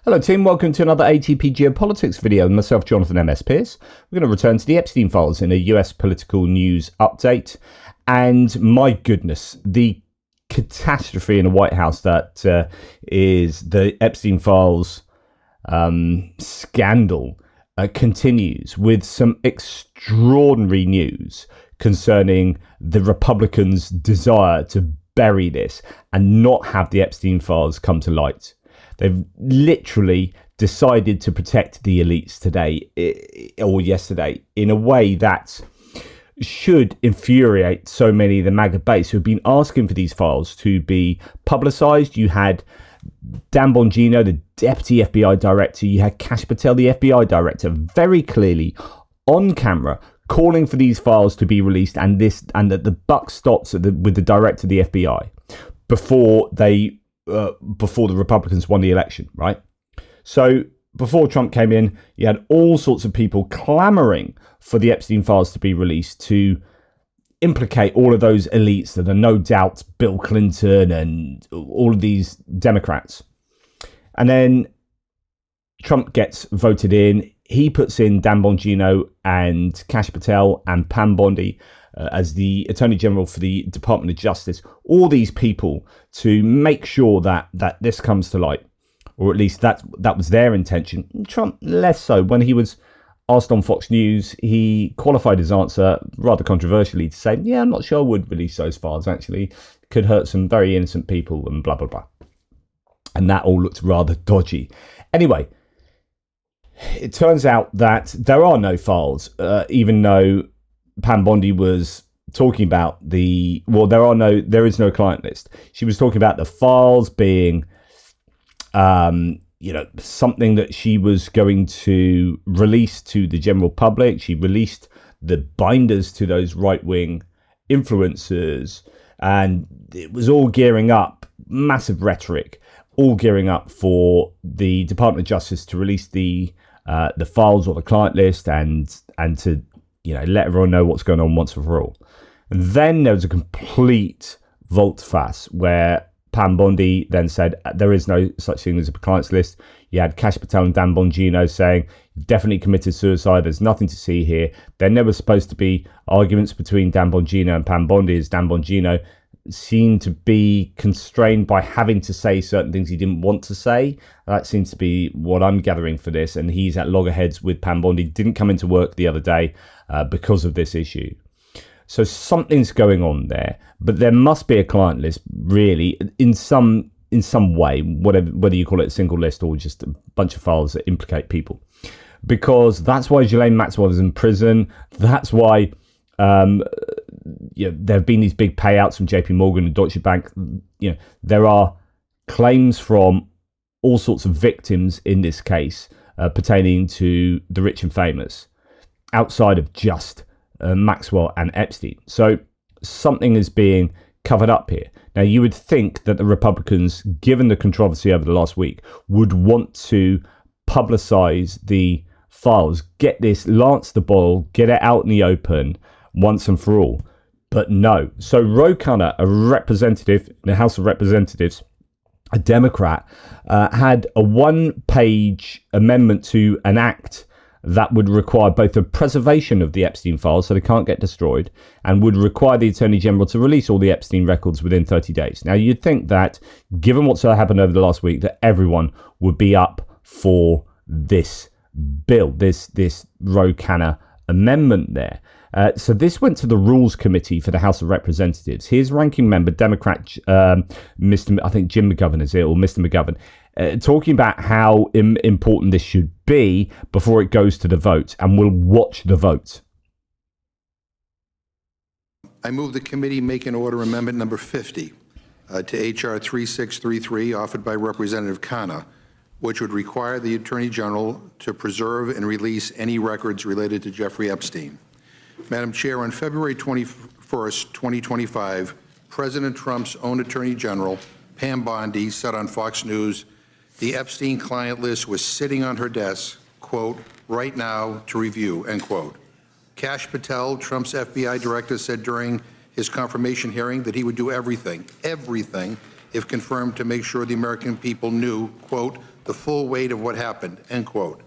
Hello team, welcome to another ATP Geopolitics video with myself, Jonathan M.S. Pearce. We're going to return to the Epstein files in a US political news update. And my goodness, the catastrophe in the White House that is the Epstein files scandal continues with some extraordinary news concerning the Republicans' desire to bury this and not have the Epstein files come to light. They've literally decided to protect the elites today or yesterday in a way that should infuriate so many of the MAGA base who have been asking for these files to be publicized. You had Dan Bongino, the deputy FBI director. You had Kash Patel, the FBI director, very clearly on camera calling for these files to be released, and that the buck stops with the director of the FBI before the Republicans won the election, right? So before Trump came in, you had all sorts of people clamoring for the Epstein files to be released to implicate all of those elites that are no doubt Bill Clinton and all of these Democrats. And then Trump gets voted in. He puts in Dan Bongino and Kash Patel and Pam Bondi as the Attorney General for the Department of Justice, all these people to make sure that this comes to light, or at least that was their intention. Trump less so. When he was asked on Fox News, he qualified his answer rather controversially to say, yeah, I'm not sure I would release those files, actually. Could hurt some very innocent people and blah, blah, blah. And that all looked rather dodgy. Anyway, it turns out that there are no files, even though Pam Bondi was talking about there is no client list. She was talking about the files being, something that she was going to release to the general public. She released the binders to those right-wing influencers, and it was all gearing up, massive rhetoric, all gearing up for the Department of Justice to release the files or the client list and to let everyone know what's going on once and for all. And then there was a complete volte-face where Pam Bondi then said there is no such thing as a clients list. You had Kash Patel and Dan Bongino saying definitely committed suicide. There's nothing to see here. Then there was supposed to be arguments between Dan Bongino and Pam Bondi, as Dan Bongino seemed to be constrained by having to say certain things he didn't want to say. That seems to be what I'm gathering for this. And he's at loggerheads with Pam Bondi. Didn't come into work the other day because of this issue. So something's going on there. But there must be a client list, really, in some way, whether you call it a single list or just a bunch of files that implicate people. Because that's why Ghislaine Maxwell is in prison. That's why there have been these big payouts from JP Morgan and Deutsche Bank. There are claims from all sorts of victims in this case pertaining to the rich and famous outside of just Maxwell and Epstein. So something is being covered up here. Now, you would think that the Republicans, given the controversy over the last week, would want to publicize the files, get this, lance the ball, get it out in the open once and for all. But no. So Ro Khanna, a representative in the House of Representatives, a Democrat, had a one-page amendment to an act that would require both the preservation of the Epstein files so they can't get destroyed, and would require the Attorney General to release all the Epstein records within 30 days. Now, you'd think that, given what's happened over the last week, that everyone would be up for this bill, this Ro Khanna amendment there. So this went to the Rules Committee for the House of Representatives. Here's ranking member, Democrat, Mr. I think Jim McGovern is it, or Mr. McGovern, talking about how important this should be before it goes to the vote, and we'll watch the vote. I move the committee make an order amendment number 50 to H.R. 3633 offered by Representative Khanna, which would require the Attorney General to preserve and release any records related to Jeffrey Epstein. Madam Chair, on February 21st, 2025, President Trump's own Attorney General, Pam Bondi, said on Fox News, the Epstein client list was sitting on her desk, quote, right now to review, end quote. Kash Patel, Trump's FBI director, said during his confirmation hearing that he would do everything, if confirmed, to make sure the American people knew, quote, the full weight of what happened, end quote.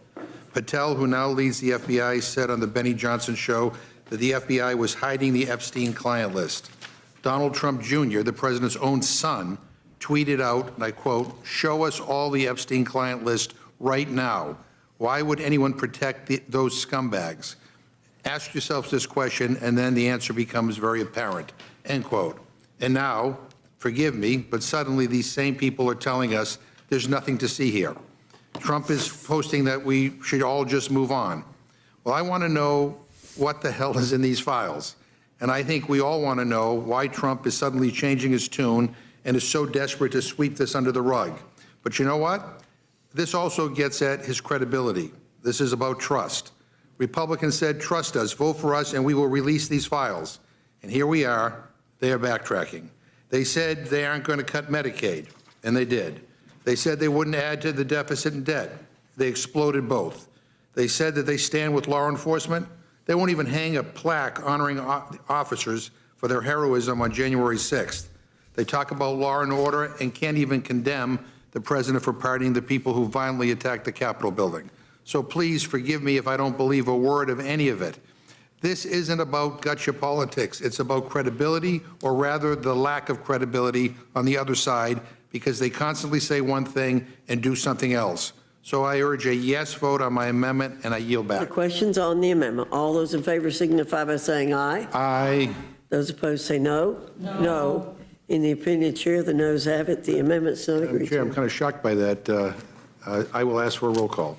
Patel, who now leads the FBI, said on the Benny Johnson show that the FBI was hiding the Epstein client list. Donald Trump Jr., the president's own son, tweeted out, and I quote, "Show us all the Epstein client list right now. Why would anyone protect those scumbags?" Ask yourselves this question, and then the answer becomes very apparent, end quote. And now, forgive me, but suddenly these same people are telling us there's nothing to see here. Trump is posting that we should all just move on. Well, I want to know what the hell is in these files. And I think we all want to know why Trump is suddenly changing his tune and is so desperate to sweep this under the rug. But you know what? This also gets at his credibility. This is about trust. Republicans said, trust us, vote for us, and we will release these files. And here we are. They are backtracking. They said they aren't going to cut Medicaid, and they did. They said they wouldn't add to the deficit and debt. They exploded both. They said that they stand with law enforcement. They won't even hang a plaque honoring officers for their heroism on January 6th. They talk about law and order and can't even condemn the president for pardoning the people who violently attacked the Capitol building. So please forgive me if I don't believe a word of any of it. This isn't about gotcha politics. It's about credibility, or rather the lack of credibility on the other side, because they constantly say one thing and do something else. So I urge a yes vote on my amendment, and I yield The back. questions on the amendment. All those in favor signify by saying aye. Aye. Those opposed say no. No. In the opinion of the chair, the noes have it. The amendment's not Madam agreed Chair, I'm to. kind of shocked by that. I will ask for a roll call.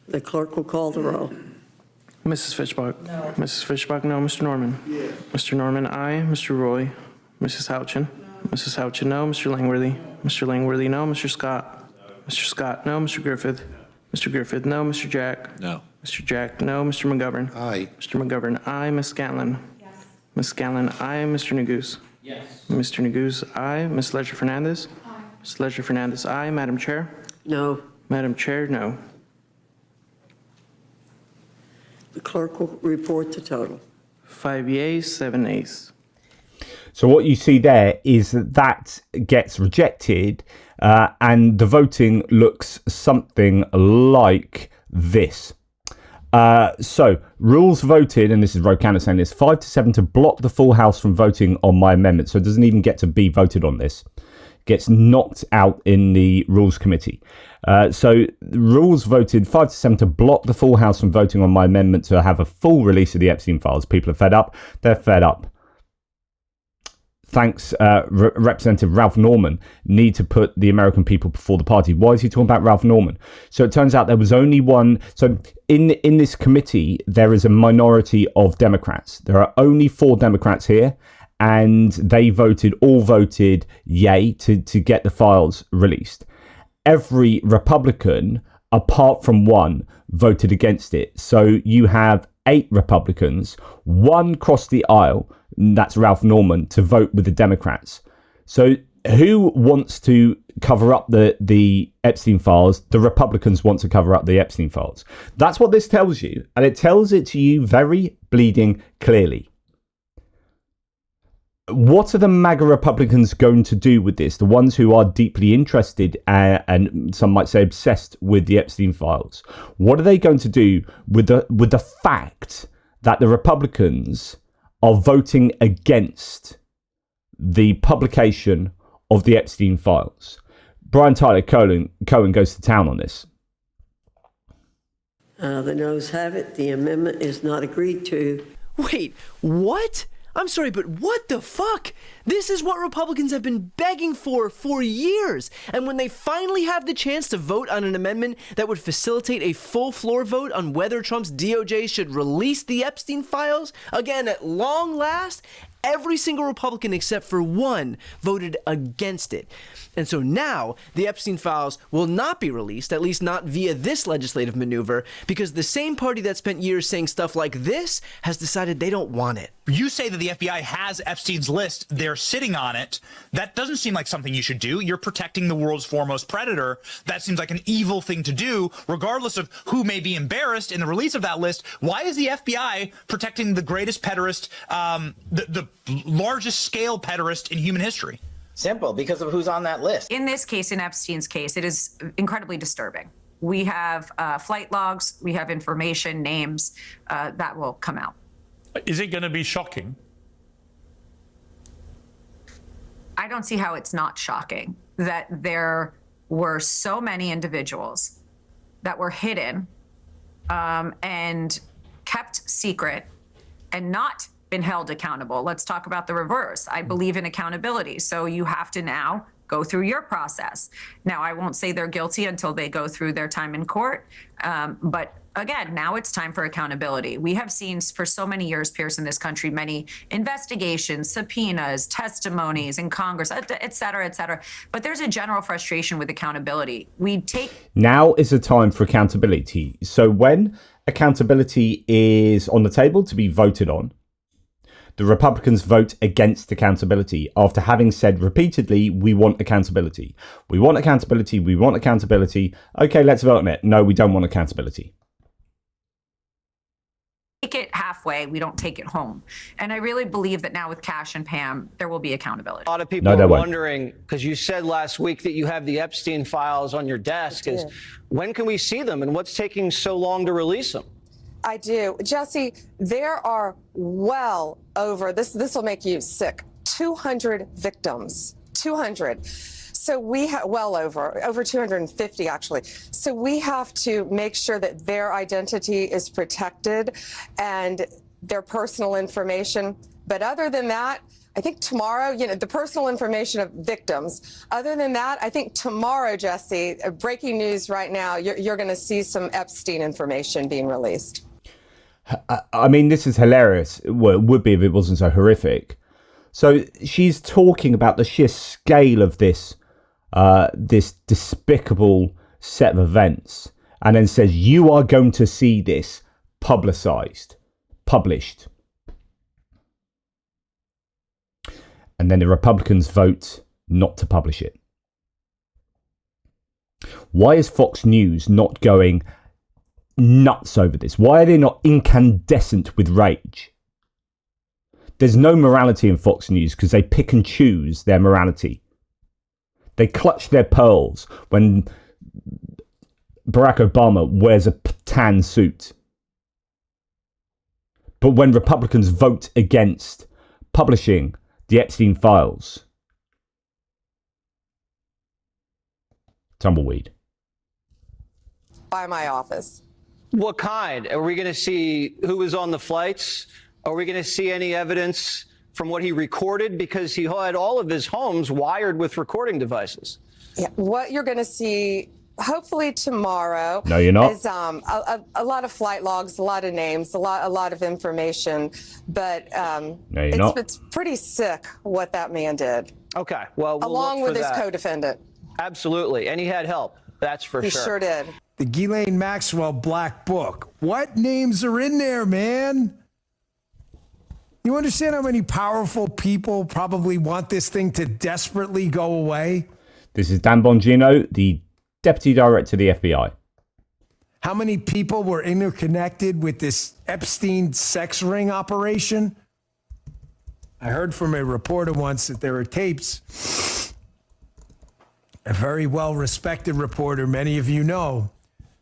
The clerk will call the roll. Mrs. Fishbach? No. Mrs. Fishbach, no. Mr. Norman? Yes. Mr. Norman, aye. Mr. Roy? Mrs. Houchin? No. Mrs. Houchin, no. Mr. Langworthy? Mr. Langworthy, no. Mr. Scott? No. Mr. Scott, no. Mr. Griffith? Mr. Griffith, no. Mr. Jack? No. Mr. Jack, no. Mr. McGovern? Aye. Mr. McGovern, aye. Ms. Scanlon? Yes. Ms. Scanlon, aye. Mr. Neguse? Yes. Mr. Neguse, aye. Ms. Ledger Fernandez? Aye. Ms. Ledger Fernandez, aye. Madam Chair? No. Madam Chair, no. The clerk will report the total. 5 yeas, 7 nays. So what you see there is that gets rejected, and the voting looks something like this. So rules voted, and this is Rokana saying this, 5-7 to block the full House from voting on my amendment. So it doesn't even get to be voted on this. Gets knocked out in the Rules Committee. So the rules voted 5-7 to block the full House from voting on my amendment to have a full release of the Epstein files. People are fed up. They're fed up. Thanks, Representative Ralph Norman, need to put the American people before the party. Why is he talking about Ralph Norman? So it turns out there was only one. So in this committee, there is a minority of Democrats. There are only 4 Democrats here, and they all voted yay to get the files released. Every Republican, apart from one, voted against it. So you have 8 Republicans, 1 crossed the aisle, that's Ralph Norman, to vote with the Democrats. So who wants to cover up the Epstein files? The Republicans want to cover up the Epstein files. That's what this tells you, and it tells it to you very bleeding clearly. What are the MAGA Republicans going to do with this? The ones who are deeply interested and some might say obsessed with the Epstein files. What are they going to do with the fact that the Republicans are voting against the publication of the Epstein files? Brian Tyler Cohen goes to town on this. The noes have it. The amendment is not agreed to. Wait, what? I'm sorry, but what the fuck? This is what Republicans have been begging for years. And when they finally have the chance to vote on an amendment that would facilitate a full floor vote on whether Trump's DOJ should release the Epstein files, again, at long last, every single Republican except for one voted against it. And so now the Epstein files will not be released, at least not via this legislative maneuver, because the same party that spent years saying stuff like this has decided they don't want it. You say that the FBI has Epstein's list. They're sitting on it. That doesn't seem like something you should do. You're protecting the world's foremost predator. That seems like an evil thing to do, regardless of who may be embarrassed in the release of that list. Why is the FBI protecting the greatest pederast, the largest scale pederast in human history? Simple, because of who's on that list. In this case, in Epstein's case, it is incredibly disturbing. We have flight logs, we have information, names that will come out. Is it going to be shocking? I don't see how it's not shocking that there were so many individuals that were hidden and kept secret and not been held accountable. Let's talk about the reverse. I believe in accountability. So you have to now go through your process. Now, I won't say they're guilty until they go through their time in court. But again, now it's time for accountability. We have seen for so many years, Pierce, in this country, many investigations, subpoenas, testimonies in Congress, et cetera, et cetera. But there's a general frustration with accountability. Now is the time for accountability. So when accountability is on the table to be voted on, the Republicans vote against accountability after having said repeatedly, we want accountability. We want accountability. We want accountability. Okay, let's vote on it. No, we don't want accountability. Take it halfway, we don't take it home. And I really believe that now with Cash and Pam, there will be accountability. A lot of people are wondering, because you said last week that you have the Epstein files on your desk, is when can we see them and what's taking so long to release them? I do. Jesse, there are well over, this will make you sick, 200 victims, 200. So we have well over 250 actually. So we have to make sure that their identity is protected and their personal information. But other than that, I think tomorrow, the personal information of victims. Other than that, I think tomorrow, Jesse, breaking news right now, you're going to see some Epstein information being released. I mean, this is hilarious. Well, it would be if it wasn't so horrific. So she's talking about the sheer scale of this despicable set of events, and then says, you are going to see this published. And then the Republicans vote not to publish it. Why is Fox News not going nuts over this? Why are they not incandescent with rage? There's no morality in Fox News because they pick and choose their morality. They clutch their pearls when Barack Obama wears a tan suit. But when Republicans vote against publishing the Epstein files, tumbleweed. By my office. What kind? Are we going to see who was on the flights? Are we going to see any evidence from what he recorded? Because he had all of his homes wired with recording devices. Yeah, what you're going to see, hopefully tomorrow, no, you're not. Is a lot of flight logs, a lot of names, a lot of information. But no, you're not. It's pretty sick what that man did. Okay, well, along with his co-defendant. Absolutely, and he had help. That's for sure. He sure did. The Ghislaine Maxwell Black Book. What names are in there, man? You understand how many powerful people probably want this thing to desperately go away? This is Dan Bongino, the Deputy Director of the FBI. How many people were interconnected with this Epstein sex ring operation? I heard from a reporter once that there are tapes. A very well-respected reporter, many of you know,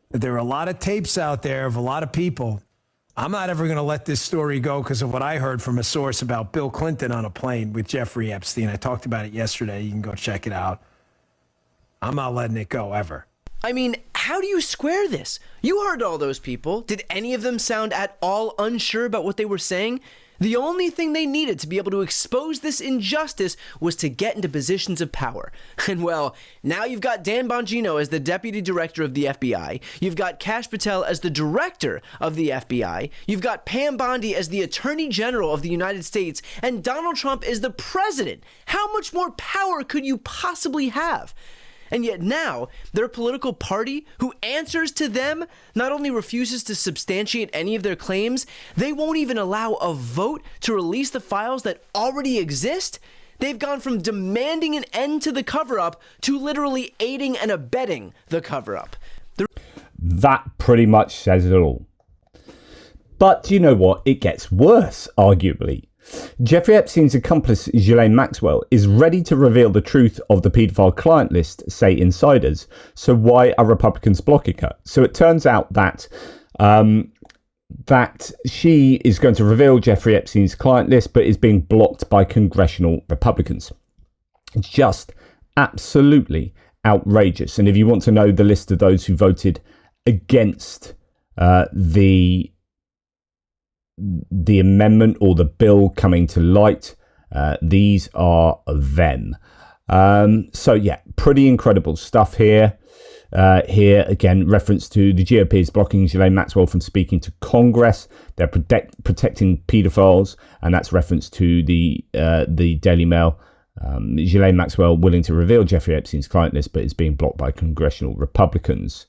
that there are a lot of tapes out there of a lot of people. I'm not ever going to let this story go because of what I heard from a source about Bill Clinton on a plane with Jeffrey Epstein. I talked about it yesterday. You can go check it out. I'm not letting it go ever. I mean, how do you square this? You heard all those people. Did any of them sound at all unsure about what they were saying? The only thing they needed to be able to expose this injustice was to get into positions of power. And well, now you've got Dan Bongino as the Deputy Director of the FBI. You've got Kash Patel as the Director of the FBI. You've got Pam Bondi as the Attorney General of the United States. And Donald Trump is the President. How much more power could you possibly have? And yet now, their political party, who answers to them, not only refuses to substantiate any of their claims, they won't even allow a vote to release the files that already exist. They've gone from demanding an end to the cover-up to literally aiding and abetting the cover-up. That pretty much says it all. But do you know what? It gets worse, arguably. Jeffrey Epstein's accomplice, Ghislaine Maxwell, is ready to reveal the truth of the paedophile client list, say insiders. So why are Republicans blocking her? So it turns out that that she is going to reveal Jeffrey Epstein's client list, but is being blocked by congressional Republicans. Just absolutely outrageous. And if you want to know the list of those who voted against the amendment or the bill coming to light, these are them. So yeah, pretty incredible stuff here. Here again, reference to the GOP is blocking Ghislaine Maxwell from speaking to Congress. They're protecting paedophiles, and that's reference to the Daily Mail. Ghislaine Maxwell willing to reveal Jeffrey Epstein's client list, but is being blocked by congressional Republicans.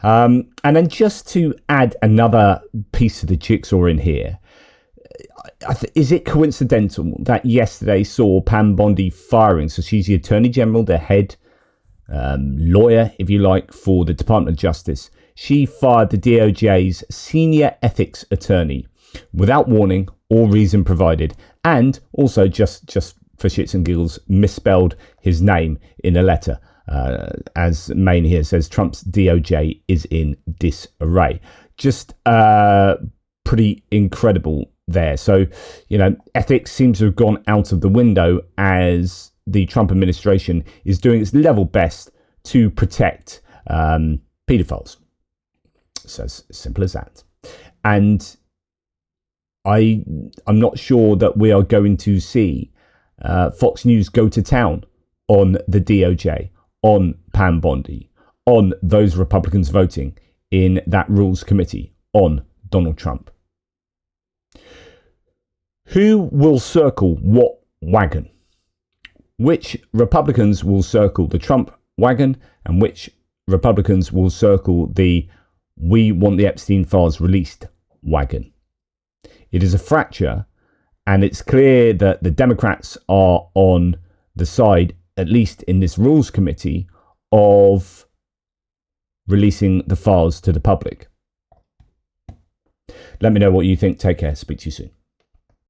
And then just to add another piece of the jigsaw in here, is it coincidental that yesterday saw Pam Bondi firing? So she's the Attorney General, the head lawyer, if you like, for the Department of Justice. She fired the DOJ's senior ethics attorney without warning or reason provided, and also just for shits and giggles misspelled his name in a letter. As Maine here says, Trump's DOJ is in disarray. Just pretty incredible there. So, you know, ethics seems to have gone out of the window as the Trump administration is doing its level best to protect pedophiles. So as simple as that. And I'm not sure that we are going to see Fox News go to town on the DOJ, on Pam Bondi, on those Republicans voting in that Rules Committee, on Donald Trump. Who will circle what wagon? Which Republicans will circle the Trump wagon, and which Republicans will circle the "we want the Epstein files released" wagon? It is a fracture, and it's clear that the Democrats are on the side, at least in this Rules Committee, of releasing the files to the public. Let me know what you think. Take care. Speak to you soon.